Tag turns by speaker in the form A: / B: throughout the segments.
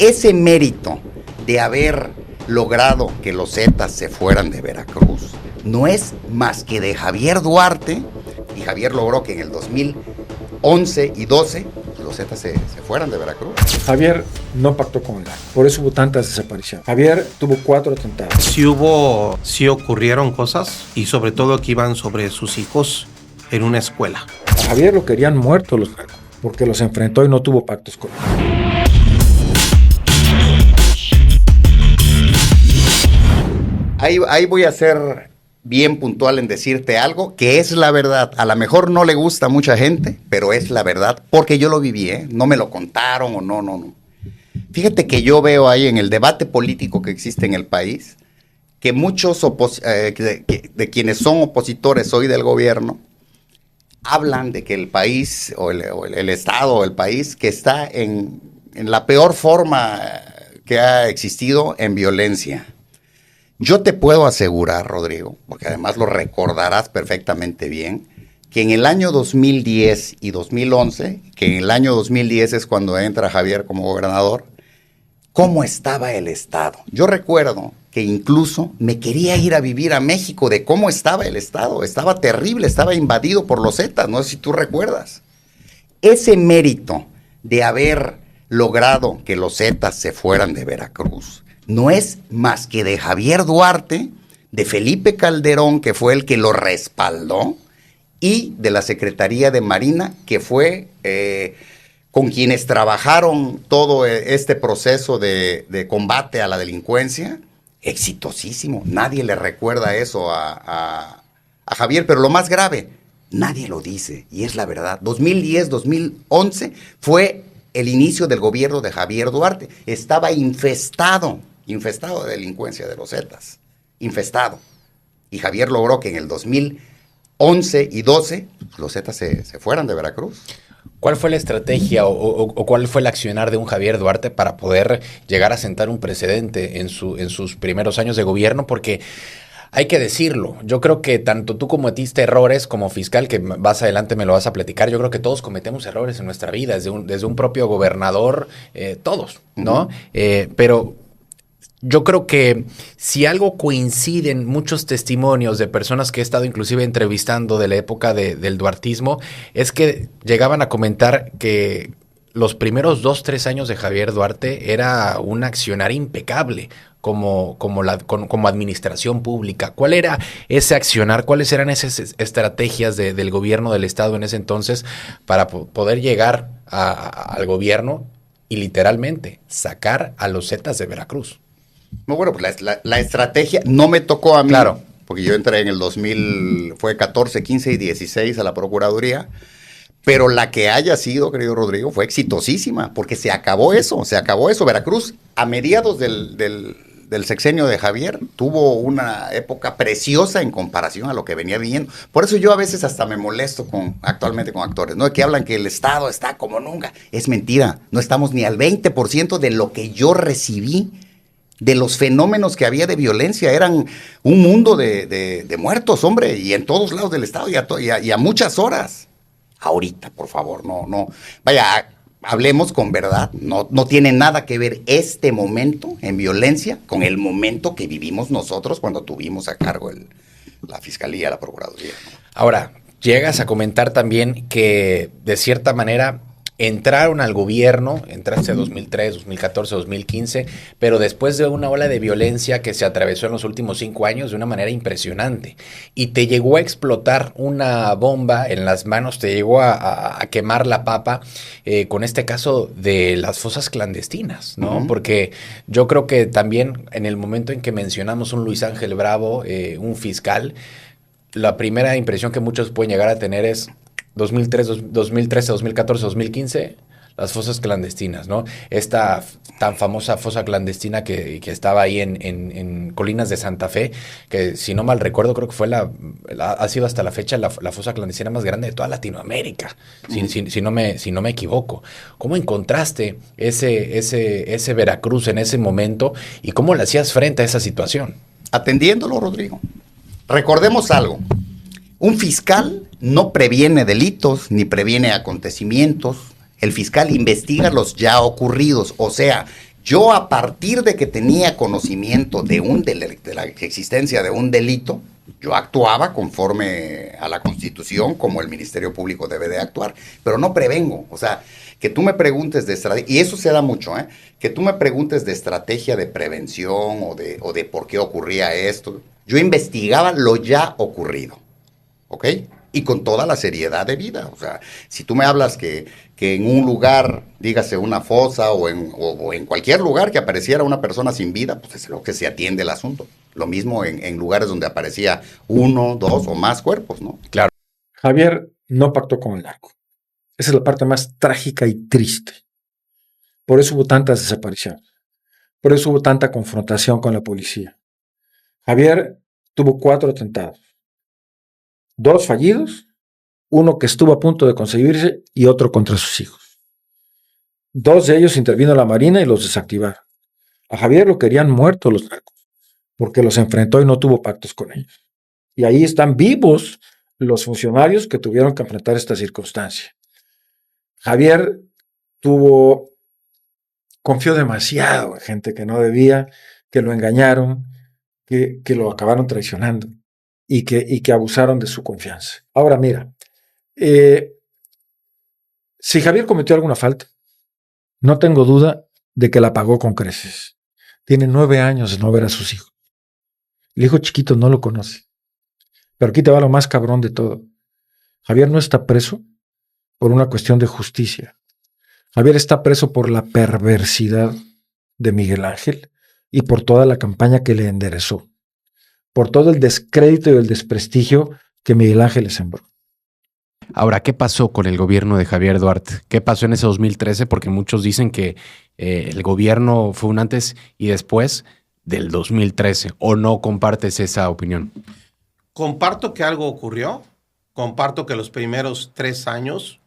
A: ese mérito de haber logrado que los Zetas se fueran de Veracruz no es más que de Javier Duarte, y Javier logró que en el 2011 y 12 los Zetas se fueran de Veracruz.
B: Javier no pactó con el narco, por eso hubo tantas desapariciones. Javier tuvo 4 atentados.
C: Sí ocurrieron cosas, y sobre todo que iban sobre sus hijos en una escuela.
B: A Javier lo querían muerto los narcos, porque los enfrentó y no tuvo pactos con él.
A: Ahí voy a ser bien puntual en decirte algo que es la verdad. A lo mejor no le gusta a mucha gente, pero es la verdad, porque yo lo viví, ¿eh? No me lo contaron o no. Fíjate que yo veo ahí en el debate político que existe en el país, que muchos de quienes son opositores hoy del gobierno, hablan de que el país, o el Estado, o el país, que está en la peor forma que ha existido en violencia. Yo te puedo asegurar, Rodrigo, porque además lo recordarás perfectamente bien, que en el año 2010 y 2011, que en el año 2010 es cuando entra Javier como gobernador, ¿cómo estaba el Estado? Yo recuerdo que incluso me quería ir a vivir a México de cómo estaba el Estado. Estaba terrible, estaba invadido por los Zetas, no sé si tú recuerdas. Ese mérito de haber logrado que los Zetas se fueran de Veracruz no es más que de Javier Duarte, de Felipe Calderón, que fue el que lo respaldó, y de la Secretaría de Marina, que fue con quienes trabajaron todo este proceso de combate a la delincuencia. Exitosísimo. Nadie le recuerda eso a Javier, pero lo más grave, nadie lo dice, y es la verdad. 2010, 2011 fue el inicio del gobierno de Javier Duarte. Estaba infestado de delincuencia de los Zetas, infestado. Y Javier logró que en el 2011 y 12 los Zetas se fueran de Veracruz.
D: ¿Cuál fue la estrategia o cuál fue el accionar de un Javier Duarte para poder llegar a sentar un precedente en sus primeros años de gobierno? Porque hay que decirlo, yo creo que tanto tú cometiste errores como fiscal, que más adelante me lo vas a platicar, yo creo que todos cometemos errores en nuestra vida, desde un propio gobernador, todos, ¿no? Pero yo creo que si algo coinciden muchos testimonios de personas que he estado inclusive entrevistando de la época del duartismo, es que llegaban a comentar que los primeros 2-3 años de Javier Duarte era un accionar impecable como administración pública. ¿Cuál era ese accionar? ¿Cuáles eran esas estrategias del gobierno del Estado en ese entonces para poder llegar al gobierno y literalmente sacar a los Zetas de Veracruz?
A: No, bueno, pues la estrategia no me tocó a mí,
D: claro,
A: porque yo entré en el 2000, fue 14, 15 y 16 a la Procuraduría, pero la que haya sido, querido Rodrigo, fue exitosísima, porque se acabó eso. Veracruz, a mediados del sexenio de Javier, tuvo una época preciosa en comparación a lo que venía viviendo. Por eso yo a veces hasta me molesto actualmente con actores, ¿no? Que hablan que el Estado está como nunca. Es mentira, no estamos ni al 20% de lo que yo recibí, de los fenómenos que había de violencia. Eran un mundo de muertos, hombre, y en todos lados del Estado y a muchas horas. Ahorita, por favor, no. Vaya, hablemos con verdad. No tiene nada que ver este momento en violencia con el momento que vivimos nosotros cuando tuvimos a cargo la Fiscalía, la Procuraduría, ¿no?
D: Ahora, llegas a comentar también que, de cierta manera, entraron al gobierno, entraste 2003, 2014, 2015, pero después de una ola de violencia que se atravesó en los últimos 5 años de una manera impresionante, y te llegó a explotar una bomba en las manos, te llegó a quemar la papa con este caso de las fosas clandestinas, ¿no? Uh-huh. Porque yo creo que también en el momento en que mencionamos un Luis Ángel Bravo, un fiscal, la primera impresión que muchos pueden llegar a tener es 2013, 2014, 2015, las fosas clandestinas, ¿no? Esta tan famosa fosa clandestina que estaba ahí en Colinas de Santa Fe, que si no mal recuerdo creo que ha sido hasta la fecha la fosa clandestina más grande de toda Latinoamérica, si no me equivoco. ¿Cómo encontraste ese Veracruz en ese momento y cómo le hacías frente a esa situación?
A: Atendiéndolo, Rodrigo. Recordemos algo. Un fiscal no previene delitos ni previene acontecimientos. El fiscal investiga los ya ocurridos. O sea, Yo, a partir de que tenía conocimiento de la existencia de un delito, yo actuaba conforme a la Constitución, como el Ministerio Público debe de actuar, pero no prevengo. O sea, que tú me preguntes de estrategia, y eso se da mucho, que tú me preguntes de estrategia de prevención o de por qué ocurría esto. Yo investigaba lo ya ocurrido, ¿ok? Y con toda la seriedad de vida. O sea, si tú me hablas que en un lugar, dígase una fosa o en cualquier lugar que apareciera una persona sin vida, pues es lo que se atiende el asunto. Lo mismo en lugares donde aparecía 1, 2 o más cuerpos, ¿no?
D: Claro.
B: Javier no pactó con el narco. Esa es la parte más trágica y triste. Por eso hubo tantas desapariciones. Por eso hubo tanta confrontación con la policía. Javier tuvo 4 atentados. 2 fallidos, uno que estuvo a punto de conseguirse y otro contra sus hijos. 2 de ellos intervino la Marina y los desactivaron. A Javier lo querían muerto los narcos, porque los enfrentó y no tuvo pactos con ellos. Y ahí están vivos los funcionarios que tuvieron que enfrentar esta circunstancia. Javier confió demasiado en gente que no debía, que lo engañaron, que lo acabaron traicionando y que abusaron de su confianza. Ahora mira, si Javier cometió alguna falta, no tengo duda de que la pagó con creces. Tiene 9 años de no ver a sus hijos. El hijo chiquito no lo conoce. Pero aquí te va lo más cabrón de todo. Javier no está preso por una cuestión de justicia. Javier está preso por la perversidad de Miguel Ángel y por toda la campaña que le enderezó, por todo el descrédito y el desprestigio que Miguel Ángel le sembró.
D: Ahora, ¿qué pasó con el gobierno de Javier Duarte? ¿Qué pasó en ese 2013? Porque muchos dicen que el gobierno fue un antes y después del 2013. ¿O no compartes esa opinión?
C: Comparto que algo ocurrió. Comparto que los primeros 3 años,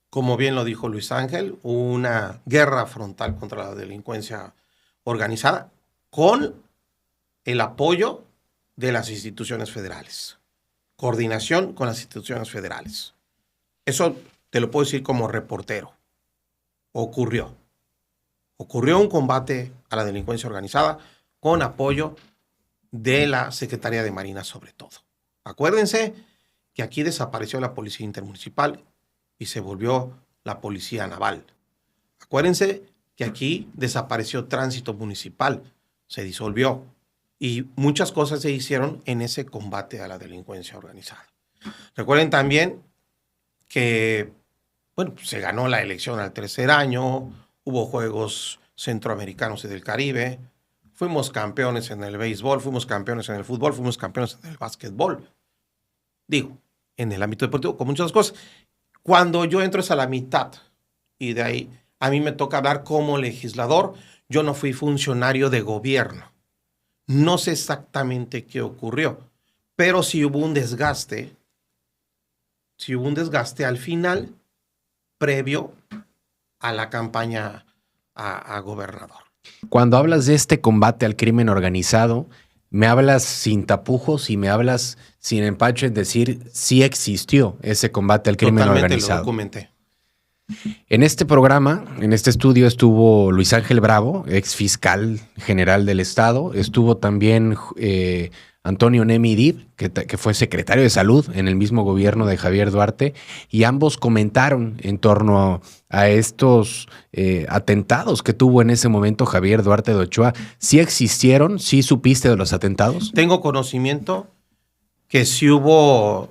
C: como bien lo dijo Luis Ángel, hubo una guerra frontal contra la delincuencia organizada con el apoyo de las instituciones federales. Coordinación con las instituciones federales. Eso te lo puedo decir como reportero. Ocurrió. Ocurrió un combate a la delincuencia organizada con apoyo de la Secretaría de Marina sobre todo. Acuérdense que aquí desapareció la Policía Intermunicipal y se volvió la Policía Naval. Acuérdense que aquí desapareció Tránsito Municipal, se disolvió. Y muchas cosas se hicieron en ese combate a la delincuencia organizada. Recuerden también que, bueno, se ganó la elección al 3er año, hubo Juegos Centroamericanos y del Caribe, fuimos campeones en el béisbol, fuimos campeones en el fútbol, fuimos campeones en el básquetbol. Digo, en el ámbito deportivo, con muchas cosas. Cuando yo entro es a la mitad y de ahí a mí me toca hablar como legislador. Yo no fui funcionario de gobierno. No sé exactamente qué ocurrió, pero sí hubo un desgaste. Sí hubo un desgaste al final, previo a la campaña a gobernador.
D: Cuando hablas de este combate al crimen organizado, me hablas sin tapujos y me hablas sin empacho en decir si existió ese combate al crimen organizado.
C: Totalmente lo documenté.
D: En este programa, en este estudio, estuvo Luis Ángel Bravo, ex fiscal general del Estado. Estuvo también Antonio Nemi Dib, que fue secretario de Salud en el mismo gobierno de Javier Duarte. Y ambos comentaron en torno a estos atentados que tuvo en ese momento Javier Duarte de Ochoa. ¿Sí existieron? ¿Sí supiste de los atentados?
C: Tengo conocimiento que sí hubo,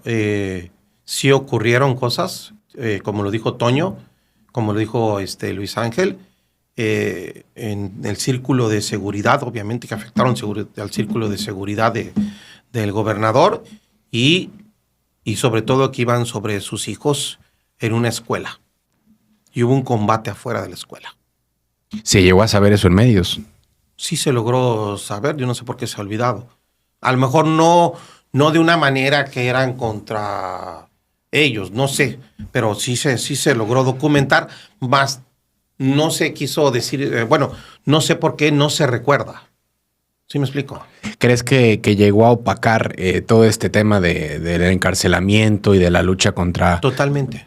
C: sí ocurrieron cosas, como lo dijo Toño, como lo dijo Luis Ángel, en el círculo de seguridad, obviamente que afectaron al círculo de seguridad del gobernador y sobre todo que iban sobre sus hijos en una escuela. Y hubo un combate afuera de la escuela.
D: ¿Se llegó a saber eso en medios?
C: Sí se logró saber, yo no sé por qué se ha olvidado. A lo mejor no de una manera que eran contra ellos, no sé, pero sí se logró documentar, más no se quiso decir, no sé por qué no se recuerda. ¿Sí me explico?
D: ¿Crees que llegó a opacar todo este tema del encarcelamiento y de la lucha contra...
C: Totalmente.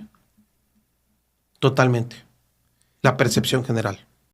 C: la percepción general.